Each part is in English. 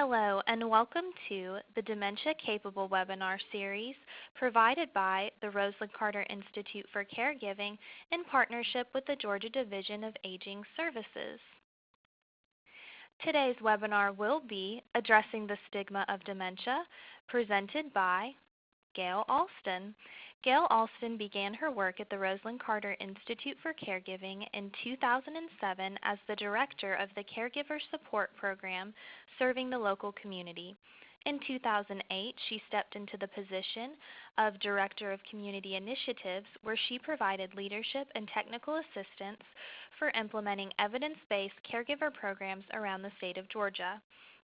Hello, and welcome to the Dementia Capable webinar series provided by the Rosalind Carter Institute for Caregiving in partnership with the Georgia Division of Aging Services. Today's webinar will be Addressing the Stigma of Dementia, presented by Gail Alston. Gail Alston began her work at the Rosalind Carter Institute for Caregiving in 2007 as the director of the Caregiver Support Program serving the local community. In 2008, she stepped into the position of Director of Community Initiatives, where she provided leadership and technical assistance for implementing evidence-based caregiver programs around the state of Georgia.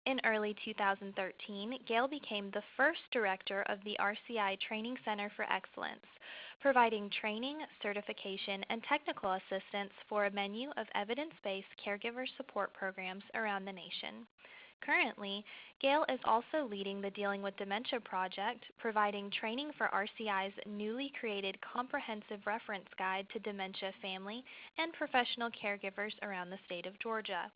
In early 2013, Gail became the first director of the RCI Training Center for Excellence, providing training, certification, and technical assistance for a menu of evidence-based caregiver support programs around the nation. Currently, Gail is also leading the Dealing with Dementia project, providing training for RCI's newly created comprehensive reference guide to dementia family and professional caregivers around the state of Georgia.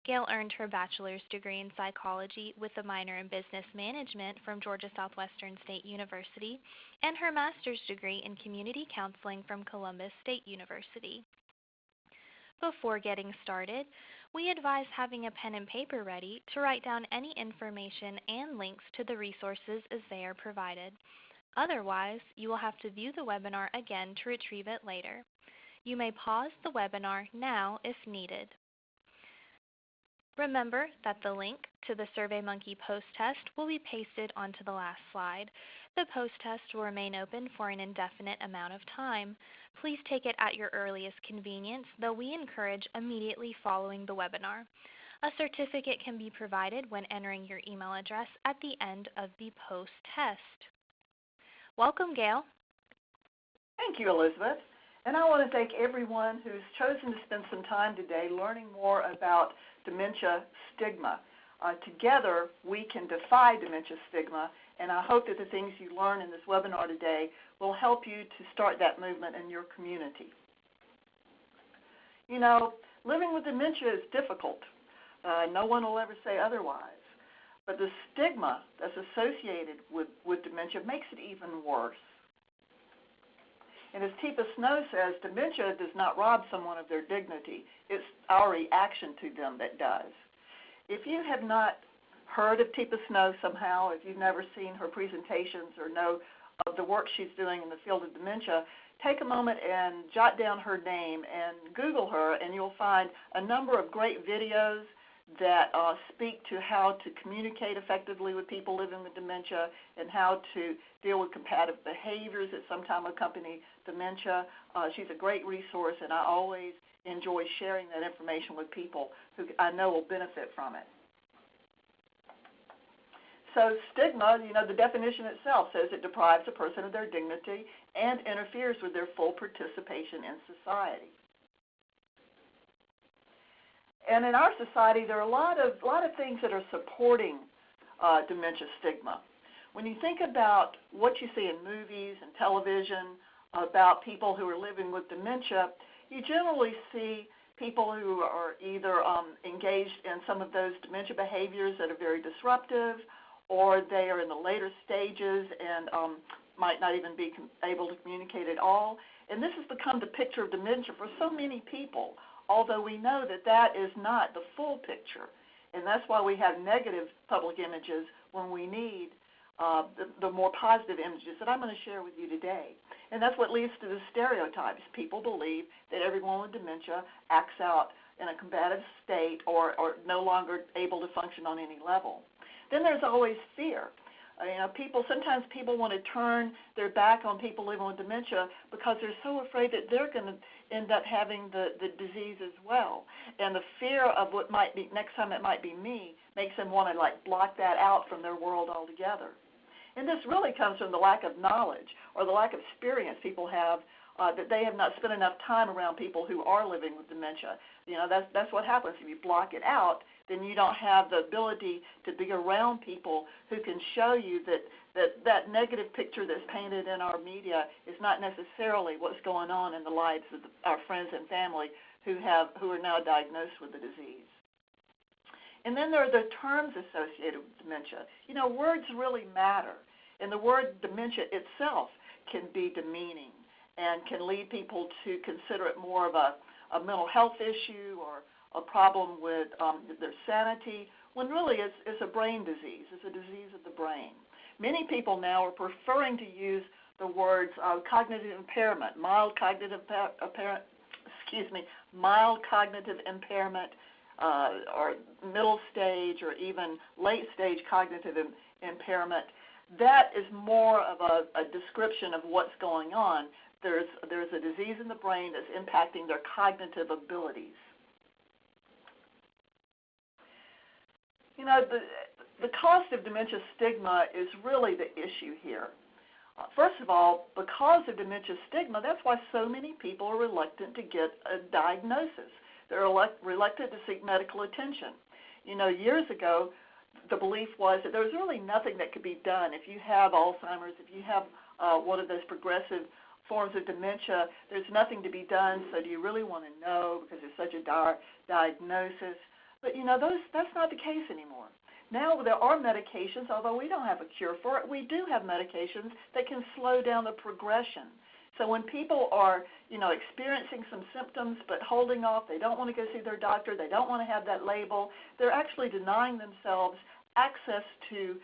Gail earned her bachelor's degree in psychology with a minor in business management from Georgia Southwestern State University and her master's degree in community counseling from Columbus State University. Before getting started, we advise having a pen and paper ready to write down any information and links to the resources as they are provided. Otherwise, you will have to view the webinar again to retrieve it later. You may pause the webinar now if needed. Remember that the link to the SurveyMonkey post-test will be pasted onto the last slide. The post-test will remain open for an indefinite amount of time. Please take it at your earliest convenience, though we encourage immediately following the webinar. A certificate can be provided when entering your email address at the end of the post-test. Welcome, Gail. Thank you, Elizabeth. And I want to thank everyone who's chosen to spend some time today learning more about dementia stigma. Together, we can defy dementia stigma, and I hope that the things you learn in this webinar today will help you to start that movement in your community. You know, living with dementia is difficult. No one will ever say otherwise. But the stigma that's associated with dementia makes it even worse. And as Teepa Snow says, dementia does not rob someone of their dignity. It's our reaction to them that does. If you have not heard of Teepa Snow somehow, if you've never seen her presentations or know of the work she's doing in the field of dementia, take a moment and jot down her name and Google her, and you'll find a number of great videos that speak to how to communicate effectively with people living with dementia and how to deal with compatible behaviors that sometimes accompany dementia. She's a great resource, and I always enjoy sharing that information with people who I know will benefit from it. So stigma, you know, the definition itself says it deprives a person of their dignity and interferes with their full participation in society. And in our society, there are a lot of things that are supporting dementia stigma. When you think about what you see in movies and television about people who are living with dementia, you generally see people who are either engaged in some of those dementia behaviors that are very disruptive, or they are in the later stages and might not even be able to communicate at all. And this has become the picture of dementia for so many people, although we know that that is not the full picture. And that's why we have negative public images when we need the more positive images that I'm going to share with you today. And that's what leads to the stereotypes. People believe that everyone with dementia acts out in a combative state or no longer able to function on any level. Then there's always fear. You know, sometimes people want to turn their back on people living with dementia because they're so afraid that they're going to end up having the disease as well. And the fear of what might be, next time it might be me, makes them want to block that out from their world altogether. And this really comes from the lack of knowledge or the lack of experience people have that they have not spent enough time around people who are living with dementia. You know, that's what happens. If you block it out, then you don't have the ability to be around people who can show you that negative picture that's painted in our media is not necessarily what's going on in the lives of our friends and family who are now diagnosed with the disease. And then there are the terms associated with dementia. You know, words really matter. And the word dementia itself can be demeaning and can lead people to consider it more of a mental health issue or a problem with their sanity, when really it's a brain disease. It's a disease of the brain. Many people now are preferring to use the words cognitive impairment, mild cognitive impairment, or middle stage or even late stage cognitive impairment. That is more of a description of what's going on. There's a disease in the brain that's impacting their cognitive abilities. You know, the cost of dementia stigma is really the issue here. First of all, because of dementia stigma, that's why so many people are reluctant to get a diagnosis. They're reluctant to seek medical attention. You know, years ago, the belief was that there was really nothing that could be done. If you have Alzheimer's, if you have one of those progressive forms of dementia, there's nothing to be done, so do you really want to know because it's such a dire diagnosis? But, you know, that's not the case anymore. Now there are medications, although we don't have a cure for it, we do have medications that can slow down the progression. So when people are, you know, experiencing some symptoms but holding off, they don't want to go see their doctor, they don't want to have that label, they're actually denying themselves access to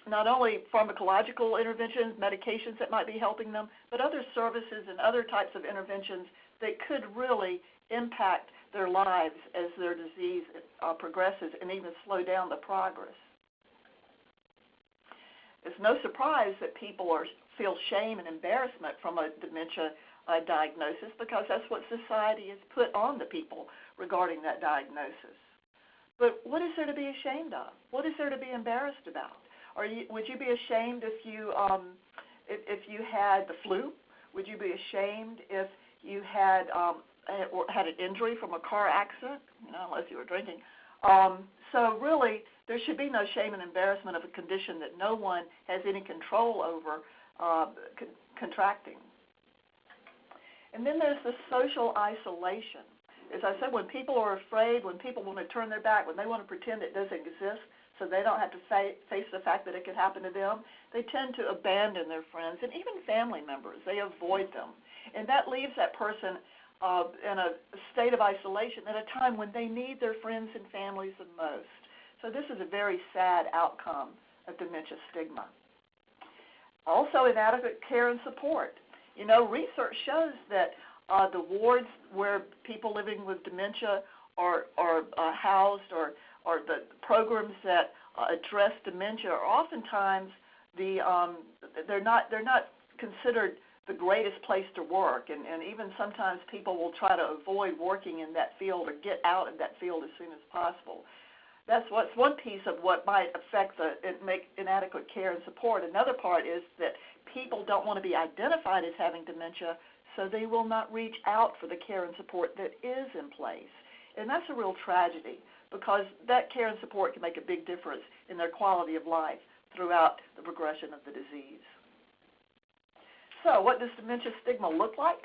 not only pharmacological interventions, medications that might be helping them, but other services and other types of interventions that could really impact their lives as their disease progresses and even slow down the progress. It's no surprise that people feel shame and embarrassment from a dementia diagnosis, because that's what society has put on the people regarding that diagnosis. But what is there to be ashamed of? What is there to be embarrassed about? Would you be ashamed if you had the flu? Would you be ashamed if you had an injury from a car accident? You know, unless you were drinking. So really, there should be no shame and embarrassment of a condition that no one has any control over contracting. And then there's the social isolation. As I said, when people are afraid, when people want to turn their back, when they want to pretend it doesn't exist so they don't have to face the fact that it could happen to them, they tend to abandon their friends and even family members. They avoid them. And that leaves that person in a state of isolation at a time when they need their friends and families the most. So this is a very sad outcome of dementia stigma. Also, inadequate care and support. You know, research shows that the wards where people living with dementia are housed, or the programs that address dementia, are oftentimes they're not considered the greatest place to work, and even sometimes people will try to avoid working in that field or get out of that field as soon as possible. That's one piece of what might affect make inadequate care and support. Another part is that people don't want to be identified as having dementia, so they will not reach out for the care and support that is in place. And that's a real tragedy, because that care and support can make a big difference in their quality of life throughout the progression of the disease. So what does dementia stigma look like?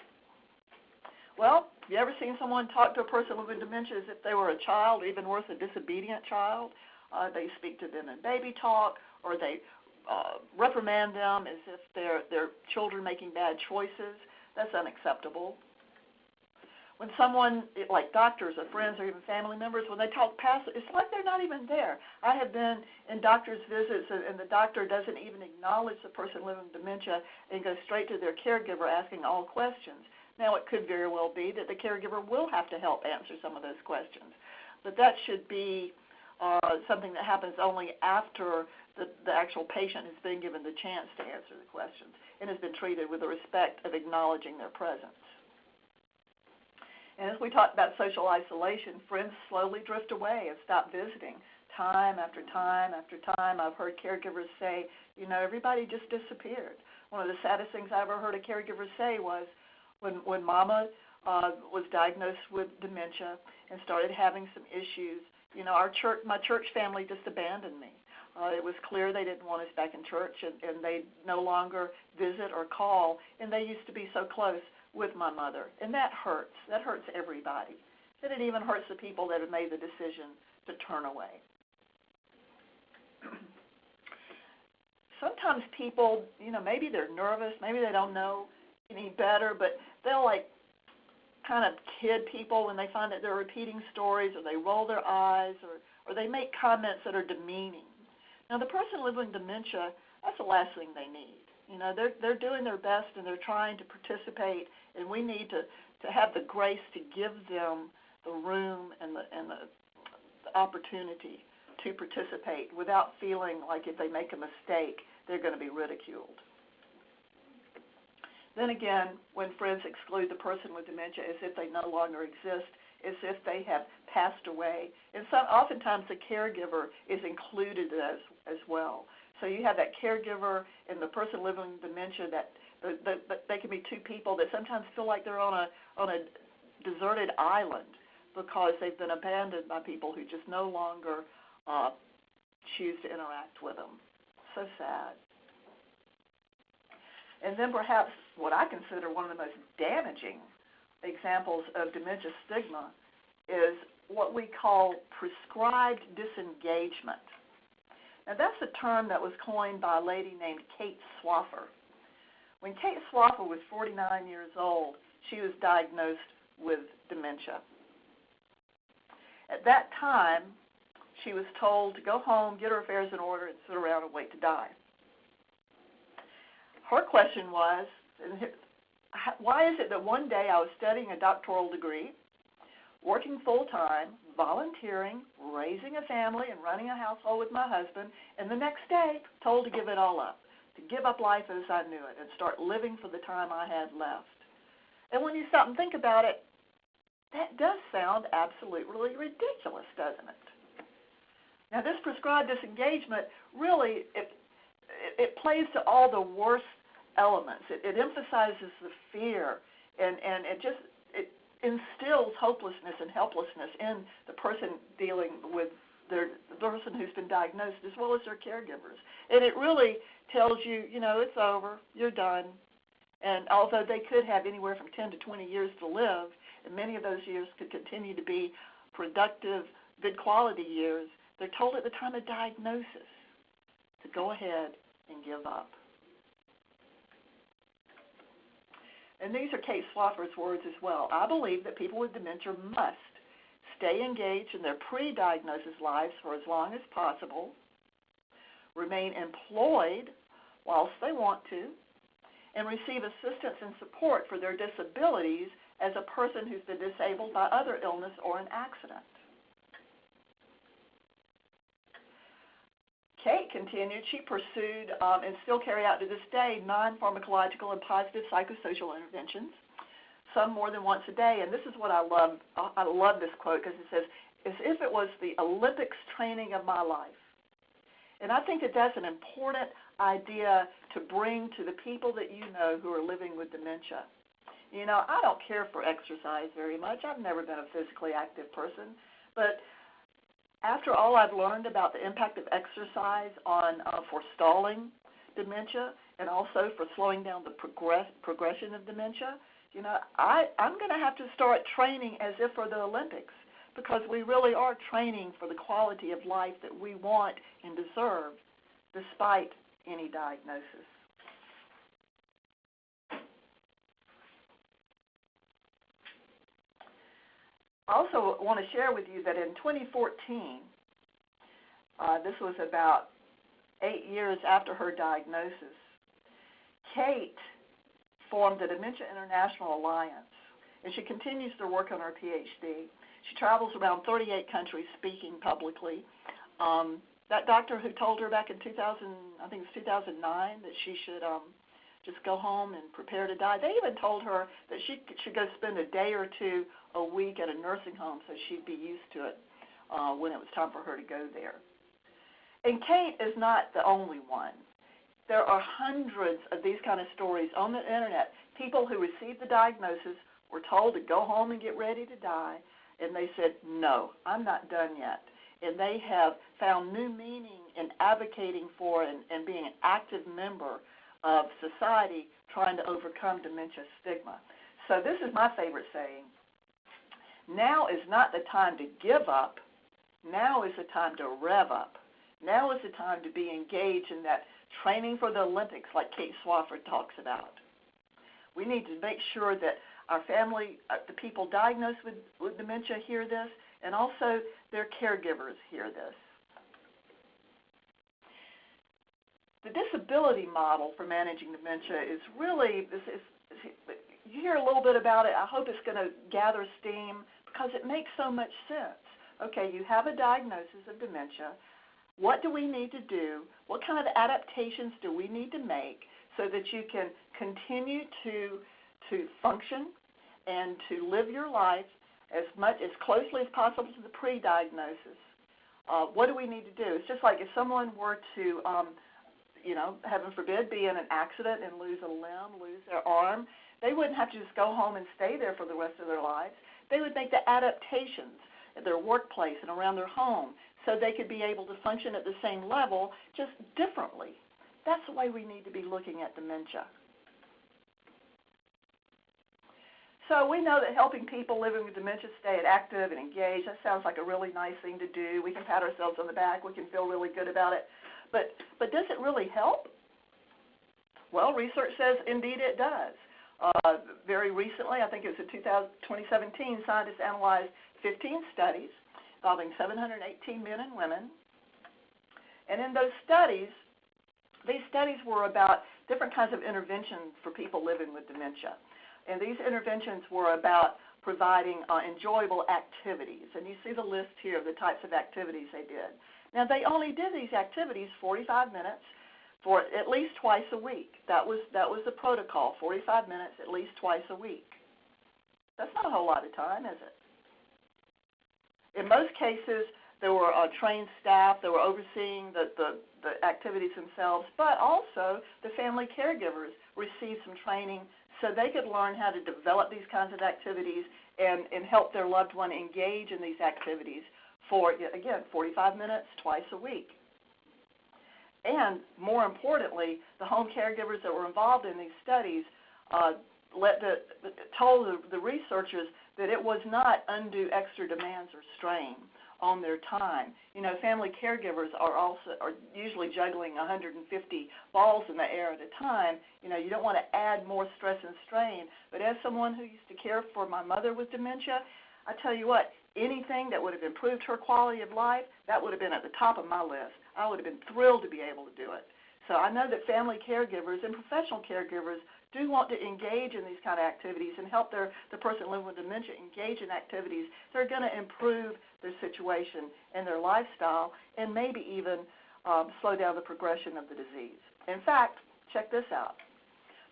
Well, have you ever seen someone talk to a person with dementia as if they were a child, or even worse, a disobedient child? They speak to them in baby talk, or they reprimand them as if they're children making bad choices. That's unacceptable. When someone, like doctors or friends or even family members, when they talk past it, it's like they're not even there. I have been in doctor's visits, and the doctor doesn't even acknowledge the person living with dementia and goes straight to their caregiver asking all questions. Now, it could very well be that the caregiver will have to help answer some of those questions, but that should be something that happens only after the actual patient has been given the chance to answer the questions and has been treated with the respect of acknowledging their presence. And as we talked about social isolation, friends slowly drift away and stop visiting. Time after time after time, I've heard caregivers say, you know, everybody just disappeared. One of the saddest things I ever heard a caregiver say was when Mama was diagnosed with dementia and started having some issues, you know, my church family just abandoned me. It was clear they didn't want us back in church, and they no longer visit or call, and they used to be so close with my mother, and that hurts. That hurts everybody. and it even hurts the people that have made the decision to turn away. Sometimes people, maybe they're nervous, maybe they don't know any better, but they'll kind of kid people when they find that they're repeating stories, or they roll their eyes, or they make comments that are demeaning. Now, the person living with dementia, that's the last thing they need. They're doing their best and they're trying to participate, and we need to have the grace to give them the room and the opportunity to participate without feeling like if they make a mistake, they're going to be ridiculed. Then again, when friends exclude the person with dementia as if they no longer exist, as if they have passed away, and oftentimes the caregiver is included as well. So you have that caregiver and the person living with dementia that they can be two people that sometimes feel like they're on a deserted island because they've been abandoned by people who just no longer choose to interact with them. So sad. And then perhaps what I consider one of the most damaging examples of dementia stigma is what we call prescribed disengagement. Now, that's a term that was coined by a lady named Kate Swaffer. When Kate Swaffer was 49 years old, she was diagnosed with dementia. At that time, she was told to go home, get her affairs in order, and sit around and wait to die. Her question was, why is it that one day I was studying a doctoral degree, working full-time, volunteering, raising a family, and running a household with my husband, and the next day told to give it all up, to give up life as I knew it and start living for the time I had left? And when you stop and think about it, that does sound absolutely ridiculous, doesn't it? Now, this prescribed disengagement really, it plays to all the worst elements. It emphasizes the fear, and it instills hopelessness and helplessness in the person dealing with the person who's been diagnosed, as well as their caregivers. And it really tells you, it's over, you're done. And although they could have anywhere from 10 to 20 years to live, and many of those years could continue to be productive, good quality years, they're told at the time of diagnosis to go ahead and give up. And these are Kate Swaffer's words as well. I believe that people with dementia must stay engaged in their pre-diagnosis lives for as long as possible, remain employed whilst they want to, and receive assistance and support for their disabilities as a person who's been disabled by other illness or an accident. Kate continued, she pursued and still carry out to this day non-pharmacological and positive psychosocial interventions, some more than once a day. And this is what I love. I love this quote because it says, as if it was the Olympics training of my life. And I think that that's an important idea to bring to the people that you know who are living with dementia. I don't care for exercise very much. I've never been a physically active person. But after all I've learned about the impact of exercise on forestalling dementia and also for slowing down the progression of dementia, I'm going to have to start training as if for the Olympics, because we really are training for the quality of life that we want and deserve despite any diagnosis. I also want to share with you that in 2014, this was about 8 years after her diagnosis, Kate formed the Dementia International Alliance, and she continues to work on her PhD. She travels around 38 countries speaking publicly. That doctor who told her back in 2009, that she should just go home and prepare to die, they even told her that she should go spend a day or two a week at a nursing home so she'd be used to it when it was time for her to go there. And Kate is not the only one. There are hundreds of these kind of stories on the internet. People who received the diagnosis were told to go home and get ready to die, and they said, no, I'm not done yet. And they have found new meaning in advocating for and being an active member of society trying to overcome dementia stigma. So this is my favorite saying. Now is not the time to give up. Now is the time to rev up. Now is the time to be engaged in that training for the Olympics like Kate Swafford talks about. We need to make sure that our family, the people diagnosed with dementia hear this, and also their caregivers hear this. The disability model for managing dementia is really, you hear a little bit about it. I hope it's going to gather steam because it makes so much sense. Okay, you have a diagnosis of dementia. What do we need to do? What kind of adaptations do we need to make so that you can continue to function and to live your life as closely as possible to the pre-diagnosis? What do we need to do? It's just like if someone were to, heaven forbid, be in an accident and lose a limb, lose their arm, they wouldn't have to just go home and stay there for the rest of their lives. They would make the adaptations at their workplace and around their home so they could be able to function at the same level, just differently. That's the way we need to be looking at dementia. So we know that helping people living with dementia stay active and engaged, that sounds like a really nice thing to do. We can pat ourselves on the back. We can feel really good about it. But does it really help? Well, research says indeed it does. Very recently, I think it was in 2017, scientists analyzed 15 studies involving 718 men and women. And in those studies, these studies were about different kinds of interventions for people living with dementia. And these interventions were about providing enjoyable activities. And you see the list here of the types of activities they did. Now, they only did these activities 45 minutes for at least twice a week. That was the protocol, 45 minutes at least twice a week. That's not a whole lot of time, is it? In most cases, there were trained staff that were overseeing the activities themselves, but also the family caregivers received some training so they could learn how to develop these kinds of activities and help their loved one engage in these activities for, again, 45 minutes twice a week. And more importantly, the home caregivers that were involved in these studies told the researchers that it was not undue extra demands or strain on their time. Family caregivers are usually juggling 150 balls in the air at a time. You don't want to add more stress and strain. But as someone who used to care for my mother with dementia, I tell you what, anything that would have improved her quality of life, that would have been at the top of my list. I would have been thrilled to be able to do it. So I know that family caregivers and professional caregivers do want to engage in these kind of activities and help the person living with dementia engage in activities that are going to improve their situation and their lifestyle and maybe even slow down the progression of the disease. In fact, check this out.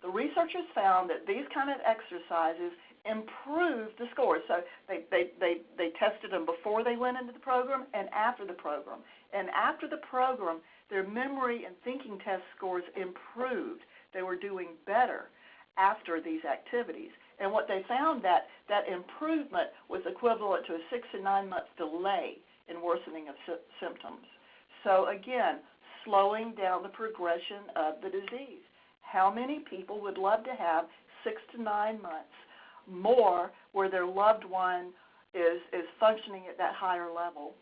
The researchers found that these kind of exercises improved the scores. So they tested them before they went into the program and after the program. And after the program, their memory and thinking test scores improved. They were doing better after these activities. And what they found that improvement was equivalent to a 6 to 9 month delay in worsening of symptoms. So again, slowing down the progression of the disease. How many people would love to have 6 to 9 months more where their loved one is functioning at that higher level?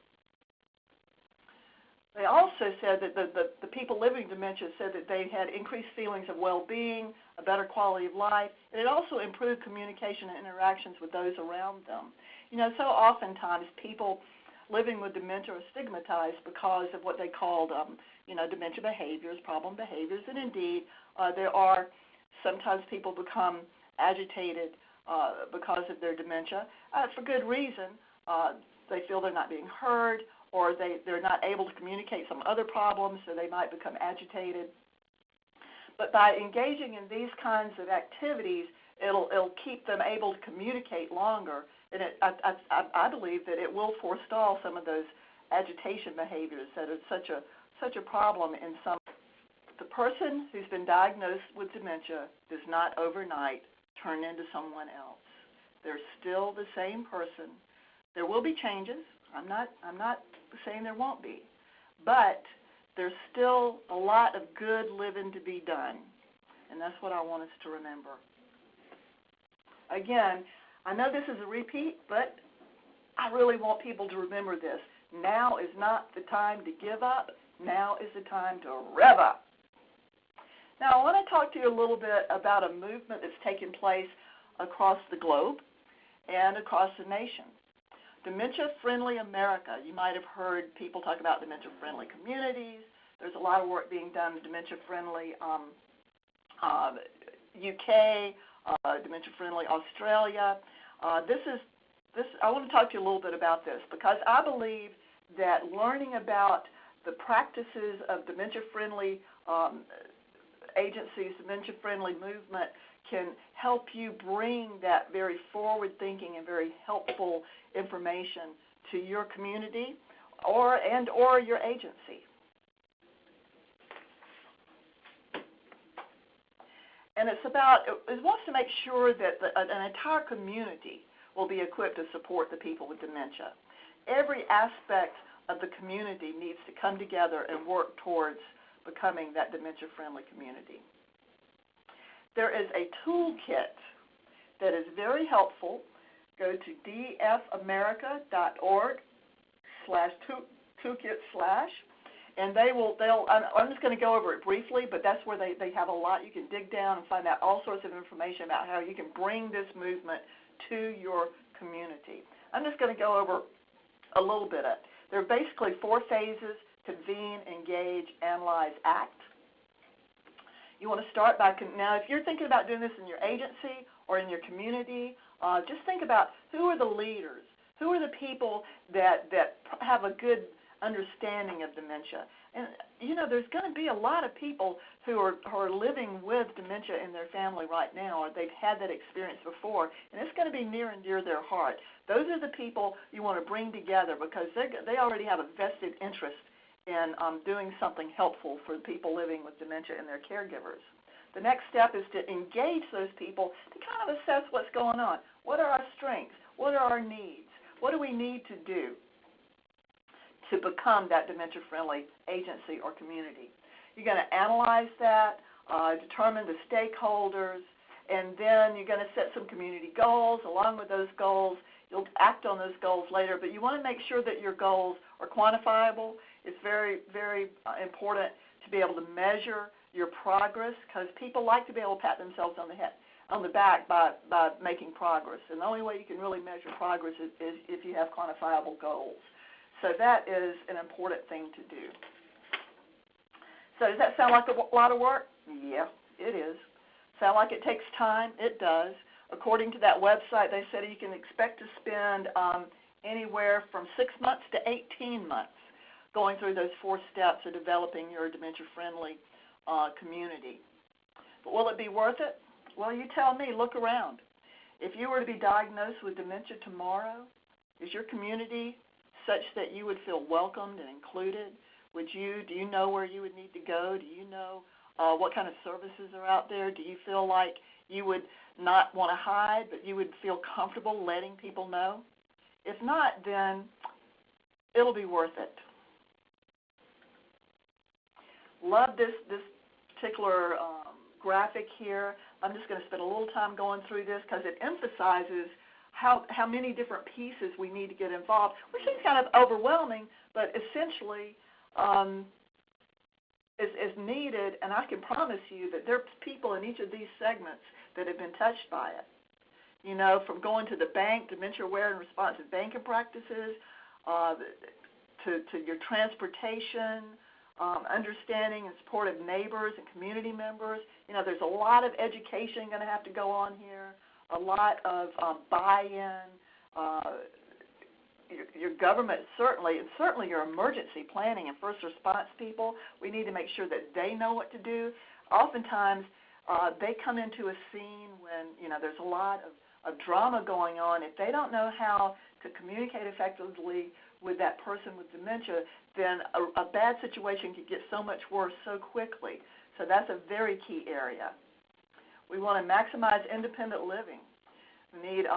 They also said that the people living with dementia said that they had increased feelings of well-being, a better quality of life, and it also improved communication and interactions with those around them. So oftentimes people living with dementia are stigmatized because of what they called, dementia behaviors, problem behaviors, and indeed there are sometimes people become agitated because of their dementia for good reason. They feel they're not being heard, or they're not able to communicate some other problems, so they might become agitated. But by engaging in these kinds of activities, it'll keep them able to communicate longer, and I believe that it will forestall some of those agitation behaviors that are such a problem in some. The person who's been diagnosed with dementia does not overnight turn into someone else. They're still the same person. There will be changes. I'm not saying there won't be, but there's still a lot of good living to be done, and that's what I want us to remember. Again, I know this is a repeat, but I really want people to remember this. Now is not the time to give up. Now is the time to rev up. Now, I want to talk to you a little bit about a movement that's taking place across the globe and across the nation. Dementia-Friendly America. You might have heard people talk about dementia-friendly communities. There's a lot of work being done in dementia-friendly UK, dementia-friendly Australia. I want to talk to you a little bit about this because I believe that learning about the practices of dementia-friendly agencies, dementia-friendly movement, can help you bring that very forward-thinking and very helpful information to your community or your agency. And it wants to make sure that an entire community will be equipped to support the people with dementia. Every aspect of the community needs to come together and work towards becoming that dementia-friendly community. There is a toolkit that is very helpful. Go to dfamerica.org/toolkit/, and I'm just going to go over it briefly, but that's where they have a lot. You can dig down and find out all sorts of information about how you can bring this movement to your community. I'm just going to go over a little bit of it. There are basically 4 phases: convene, engage, analyze, act. You want to start by, now if you're thinking about doing this in your agency or in your community, just think about who are the leaders, who are the people that have a good understanding of dementia. And, there's going to be a lot of people who are living with dementia in their family right now, or they've had that experience before, and it's going to be near and dear to their heart. Those are the people you want to bring together because they already have a vested interest in doing something helpful for people living with dementia and their caregivers. The next step is to engage those people to kind of assess what's going on. What are our strengths? What are our needs? What do we need to do to become that dementia-friendly agency or community? You're going to analyze that, determine the stakeholders, and then you're going to set some community goals. Along with those goals, you'll act on those goals later, but you want to make sure that your goals are quantifiable. It's very, very important to be able to measure your progress because people like to be able to pat themselves on the back by making progress. And the only way you can really measure progress is if you have quantifiable goals. So that is an important thing to do. So does that sound like a lot of work? Yeah, it is. Sound like it takes time? It does. According to that website, they said you can expect to spend anywhere from 6 months to 18 months going through those 4 steps of developing your dementia-friendly community. But will it be worth it? Well, you tell me. Look around. If you were to be diagnosed with dementia tomorrow, is your community such that you would feel welcomed and included? Do you know where you would need to go? Do you know what kind of services are out there? Do you feel like you would not want to hide, but you would feel comfortable letting people know? If not, then it'll be worth it. Love this particular graphic here. I'm just going to spend a little time going through this because it emphasizes how many different pieces we need to get involved, which seems kind of overwhelming, but essentially is needed, and I can promise you that there's people in each of these segments that have been touched by it. From going to the bank, dementia-aware and responsive banking practices, to your transportation, understanding and support of neighbors and community members. There's a lot of education going to have to go on here, a lot of buy-in, your government certainly, and certainly your emergency planning and first response people. We need to make sure that they know what to do. Oftentimes, they come into a scene when, there's a lot of drama going on. If they don't know how to communicate effectively with that person with dementia, then a bad situation could get so much worse so quickly. So that's a very key area. We want to maximize independent living. We need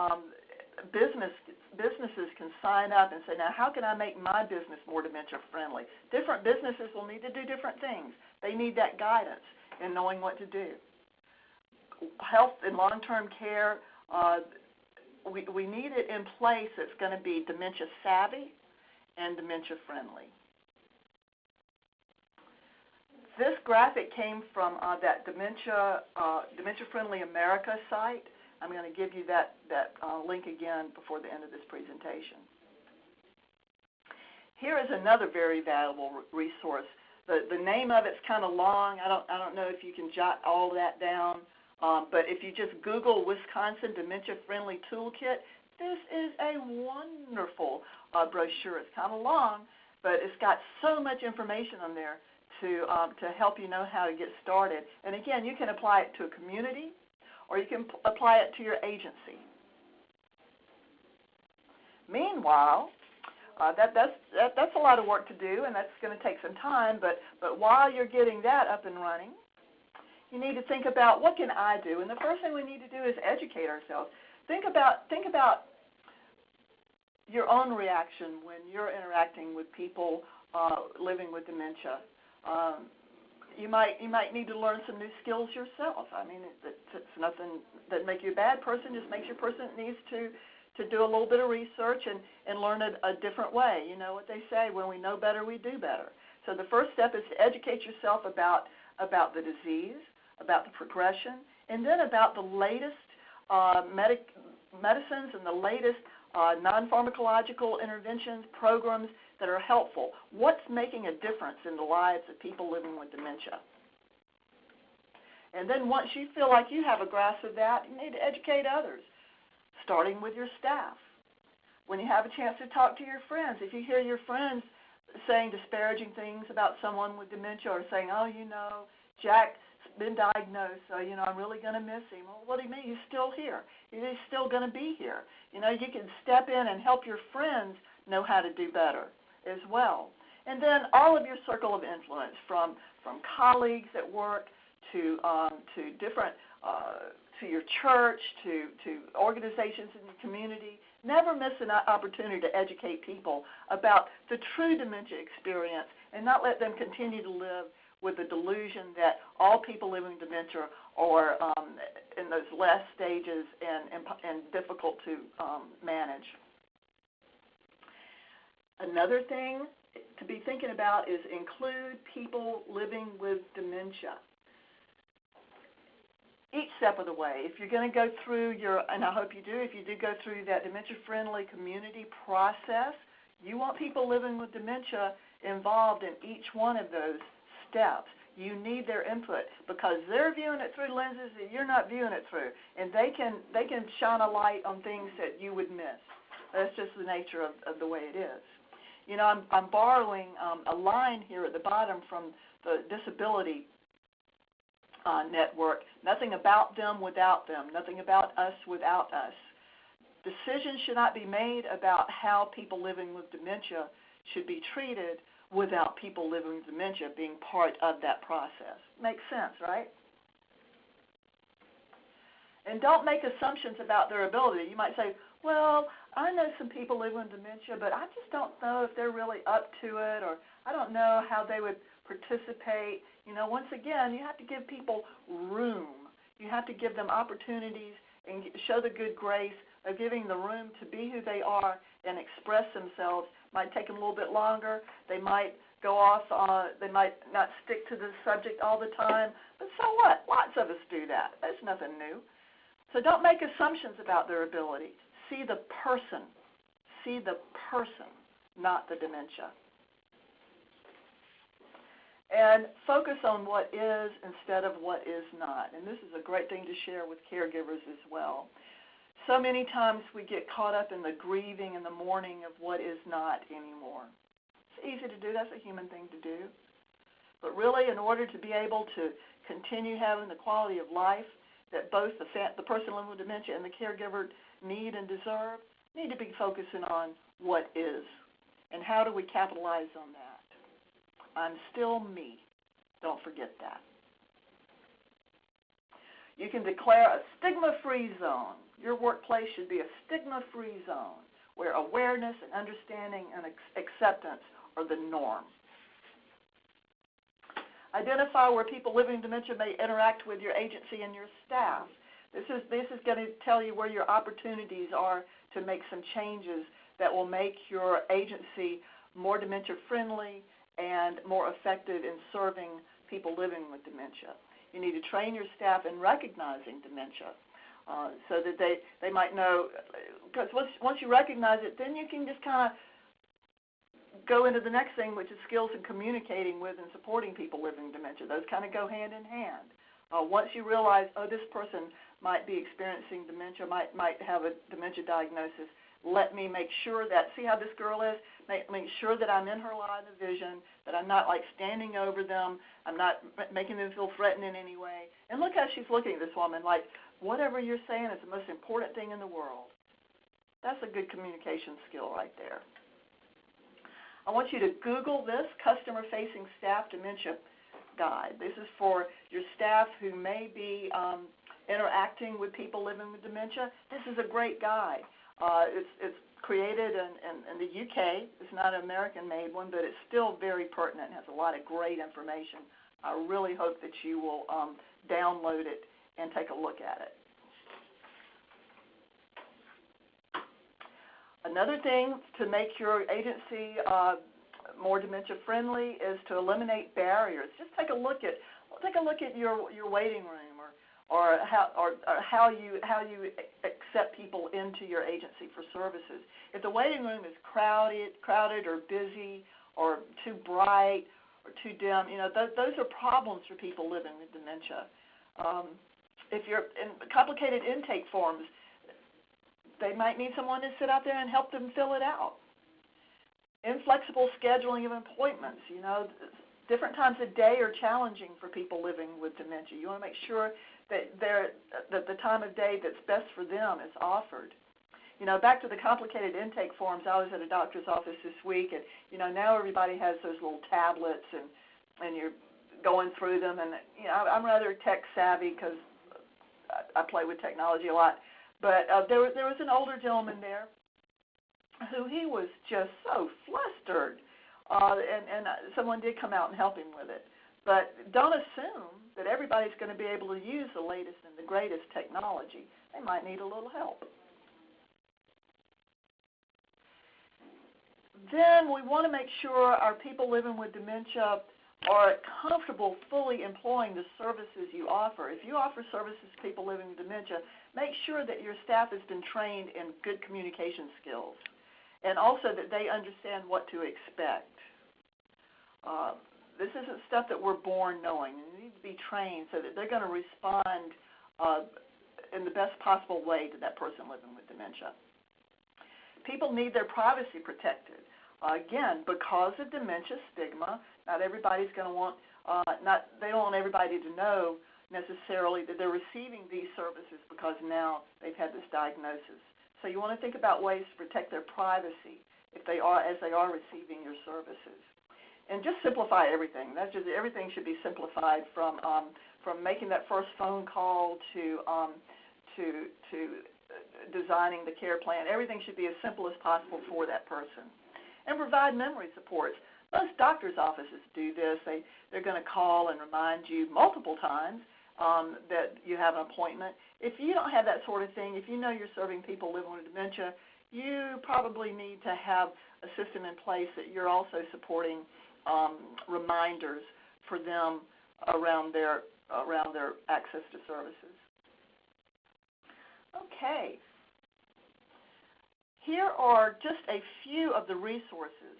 businesses can sign up and say, now how can I make my business more dementia friendly? Different businesses will need to do different things. They need that guidance in knowing what to do. Health and long-term care we need it in place that's going to be dementia savvy and dementia friendly. This graphic came from that Dementia Friendly America site. I'm going to give you that link again before the end of this presentation. Here is another very valuable resource. The name of it's kind of long. I don't know if you can jot all that down, but if you just Google Wisconsin Dementia Friendly Toolkit, this is a wonderful brochure. It's kind of long, but it's got so much information on there to help you know how to get started. And again, you can apply it to a community, or you can apply it to your agency. Meanwhile, that's a lot of work to do, and that's going to take some time. But while you're getting that up and running, you need to think about, what can I do? And the first thing we need to do is educate ourselves. Think about your own reaction when you're interacting with people living with dementia. You might need to learn some new skills yourself. I mean, it's nothing that makes you a bad person, just makes your person needs to do a little bit of research and learn it a different way. You know what they say, when we know better, we do better. So the first step is to educate yourself about the disease, about the progression, and then about the latest medicines and the latest non-pharmacological interventions, programs that are helpful. What's making a difference in the lives of people living with dementia? And then once you feel like you have a grasp of that, you need to educate others, starting with your staff. When you have a chance to talk to your friends, if you hear your friends saying disparaging things about someone with dementia, or saying, oh, you know, Jack's been diagnosed, so, you know, I'm really going to miss him. Well, what do you mean? He's still here. He's still going to be here. You know, you can step in and help your friends know how to do better as well. And then all of your circle of influence, from colleagues at work to different to your church, to organizations in the community. Never miss an opportunity to educate people about the true dementia experience, and not let them continue to live with the delusion that all people living with dementia are in those last stages and difficult to manage. Another thing to be thinking about is include people living with dementia. Each step of the way. If you're going to go through and I hope you do, if you do go through that dementia-friendly community process, you want people living with dementia involved in each one of those steps. You need their input, because they're viewing it through lenses that you're not viewing it through, and they can shine a light on things that you would miss. That's just the nature of the way it is. You know, I'm borrowing a line here at the bottom from the Disability Network. Nothing about them without them. Nothing about us without us. Decisions should not be made about how people living with dementia should be treated without people living with dementia being part of that process. Makes sense, right? And don't make assumptions about their ability. You might say, well, I know some people living with dementia, but I just don't know if they're really up to it, or I don't know how they would participate. You know, once again, you have to give people room. You have to give them opportunities and show the good grace of giving the room to be who they are and express themselves. Might take them a little bit longer. They might go off, they might not stick to the subject all the time, but so what? Lots of us do that. That's nothing new. So don't make assumptions about their ability. See the person. See the person, not the dementia. And focus on what is instead of what is not. And this is a great thing to share with caregivers as well. So many times we get caught up in the grieving and the mourning of what is not anymore. It's easy to do. That's a human thing to do. But really, in order to be able to continue having the quality of life that both the person living with dementia and the caregiver need and deserve, need to be focusing on what is. And how do we capitalize on that? I'm still me. Don't forget that. You can declare a stigma-free zone. Your workplace should be a stigma-free zone where awareness and understanding and acceptance are the norm. Identify where people living with dementia may interact with your agency and your staff. This is going to tell you where your opportunities are to make some changes that will make your agency more dementia-friendly and more effective in serving people living with dementia. You need to train your staff in recognizing dementia so that they might know, because once you recognize it, then you can just kind of go into the next thing, which is skills in communicating with and supporting people living with dementia. Those kind of go hand in hand. Once you realize, oh, this person might be experiencing dementia, might have a dementia diagnosis, let me make sure that, see how this girl is? Make sure that I'm in her line of vision, that I'm not like standing over them, I'm not making them feel threatened in any way. And look how she's looking at this woman like, whatever you're saying is the most important thing in the world. That's a good communication skill right there. I want you to Google this, Customer-Facing Staff Dementia Guide. This is for your staff who may be interacting with people living with dementia. This is a great guide. It's created in the UK. It's not an American-made one, but it's still very pertinent and has a lot of great information. I really hope that you will download it and take a look at it. Another thing to make your agency more dementia-friendly is to eliminate barriers. Just take a look at your waiting room or how you accept people into your agency for services. If the waiting room is crowded or busy or too bright or too dim, those are problems for people living with dementia. If you're in complicated intake forms, they might need someone to sit out there and help them fill it out. Inflexible scheduling of appointments. Different times of day are challenging for people living with dementia. You want to make sure that the time of day that's best for them is offered. Back to the complicated intake forms, I was at a doctor's office this week, and now everybody has those little tablets, and you're going through them. And I'm rather tech savvy because I play with technology a lot. But there was an older gentleman there who he was just so flustered, and someone did come out and help him with it. But don't assume that everybody's going to be able to use the latest and the greatest technology. They might need a little help. Then we want to make sure our people living with dementia are comfortable fully employing the services you offer. If you offer services to people living with dementia, make sure that your staff has been trained in good communication skills and also that they understand what to expect. This isn't stuff that we're born knowing. You need to be trained so that they're going to respond in the best possible way to that person living with dementia. People need their privacy protected. Again, because of dementia stigma, not everybody's going to want, they don't want everybody to know necessarily that they're receiving these services because now they've had this diagnosis. So you want to think about ways to protect their privacy as they are receiving your services. And just simplify everything. Everything should be simplified from making that first phone call to designing the care plan. Everything should be as simple as possible for that person. And provide memory supports. Most doctors' offices do this. They're going to call and remind you multiple times that you have an appointment. If you don't have that sort of thing, if you know you're serving people living with dementia, you probably need to have a system in place that you're also supporting reminders for them around their access to services. Okay. Here are just a few of the resources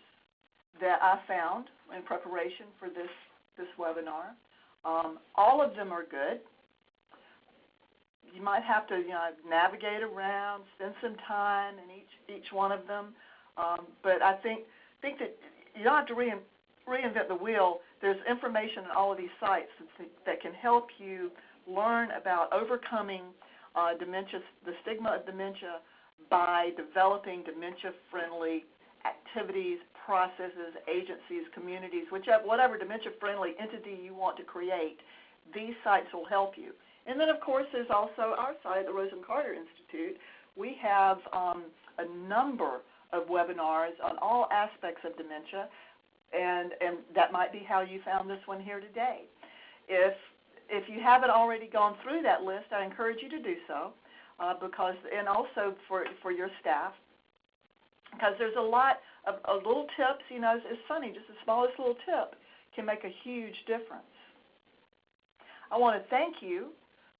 that I found in preparation for this webinar. All of them are good. You might have to navigate around, spend some time in each one of them, but I think that you don't have to reinvent the wheel. There's information on all of these sites that can help you learn about overcoming dementia, the stigma of dementia, by developing dementia-friendly activities, processes, agencies, communities, whatever dementia-friendly entity you want to create. These sites will help you. And then, of course, there's also our site, the Rosalind Carter Institute. We have a number of webinars on all aspects of dementia, and that might be how you found this one here today. If if you haven't already gone through that list, I encourage you to do so, and also for your staff, because there's a lot of little tips. It's funny, just the smallest little tip can make a huge difference. I want to thank you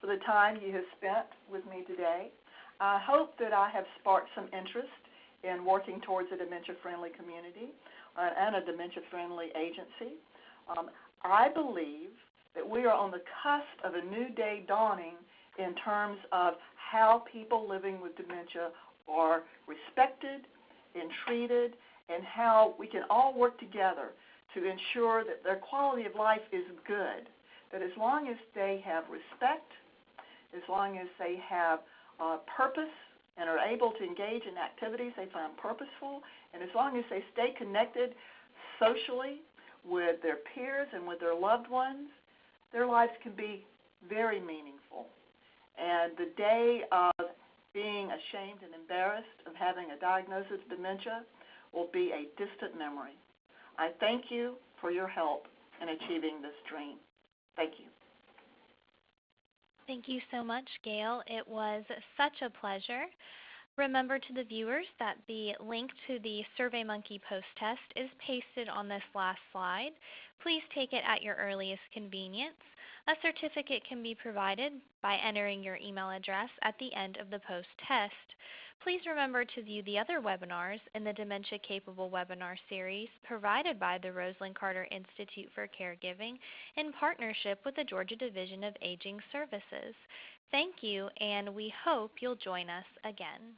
for the time you have spent with me today. I hope that I have sparked some interest in working towards a dementia-friendly community and a dementia-friendly agency. I believe that we are on the cusp of a new day dawning in terms of how people living with dementia are respected and treated, and how we can all work together to ensure that their quality of life is good, that as long as they have respect, as long as they have purpose and are able to engage in activities they find purposeful, and as long as they stay connected socially with their peers and with their loved ones, their lives can be very meaningful. And the day of being ashamed and embarrassed of having a diagnosis of dementia will be a distant memory. I thank you for your help in achieving this dream. Thank you. Thank you so much, Gail. It was such a pleasure. Remember to the viewers that the link to the SurveyMonkey post-test is pasted on this last slide. Please take it at your earliest convenience. A certificate can be provided by entering your email address at the end of the post-test. Please remember to view the other webinars in the Dementia Capable webinar series provided by the Rosalind Carter Institute for Caregiving in partnership with the Georgia Division of Aging Services. Thank you, and we hope you'll join us again.